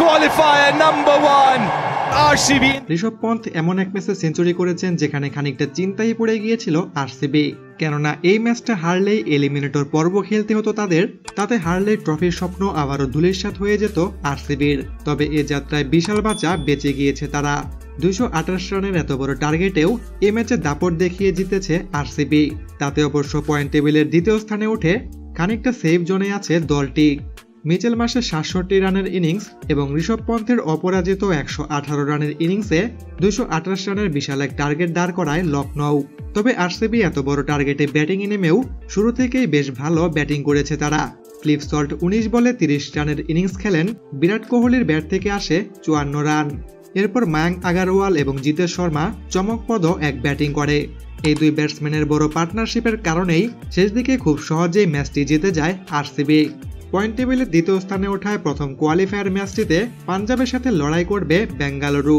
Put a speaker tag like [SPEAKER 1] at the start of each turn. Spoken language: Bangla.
[SPEAKER 1] qualifier number 1. RCB.
[SPEAKER 2] Rishabh Pant এমন এক ম্যাচে সেঞ্চুরি করেছেন যেখানে খানিকটা চিন্তায় পড়ে গিয়েছিল আরসিবি, কেননা এই ম্যাচটা হারলেই এলিমিনেটর পর্ব খেলতে হতো তাদের, তাতে হারলেই ট্রফির স্বপ্ন আবারও ধূলিসাৎ হয়ে যেত আরসিবির। তবে এ যাত্রায় বিশাল বাঁচা বেঁচে গিয়েছে তারা। 228 রানের এত বড় টার্গেটেও এ ম্যাচে দাপট দেখিয়ে জিতেছে আরসিবি। তাতে অবশ্য পয়েন্ট টেবিলের দ্বিতীয় স্থানে উঠে খানিকটা সেফ জোনে আছে দলটি। মিচেল মার্শের 67 রানের ইনিংস এবং ঋষভ পন্থের অপরাজিত 118 রানের ইনিংসে 228 রানের বিশাল এক টার্গেট দাঁড় করায় লখনৌ। তবে আরসিবি এত বড় টার্গেটে ব্যাটিংয়ে নেমেও শুরু থেকেই বেশ ভালো ব্যাটিং করেছে তারা। ক্লিফ সল্ট 19 বলে 30 রানের ইনিংস খেলেন, বিরাট কোহলির ব্যাট থেকে আসে 54 রান। এরপর মায়াঙ্ক আগারওয়াল এবং জিতেশ শর্মা চমকপ্রদ এক ব্যাটিং করে। এই দুই ব্যাটসম্যানের বড় পার্টনারশিপের কারণেই শেষ দিকে খুব সহজেই ম্যাচটি জিতে যায় আরসিবি। পয়েন্ট টেবিলের দ্বিতীয় স্থানে ওঠায় প্রথম কোয়ালিফায়ার ম্যাচটিতে পাঞ্জাবের সাথে লড়াই করবে বেঙ্গালুরু।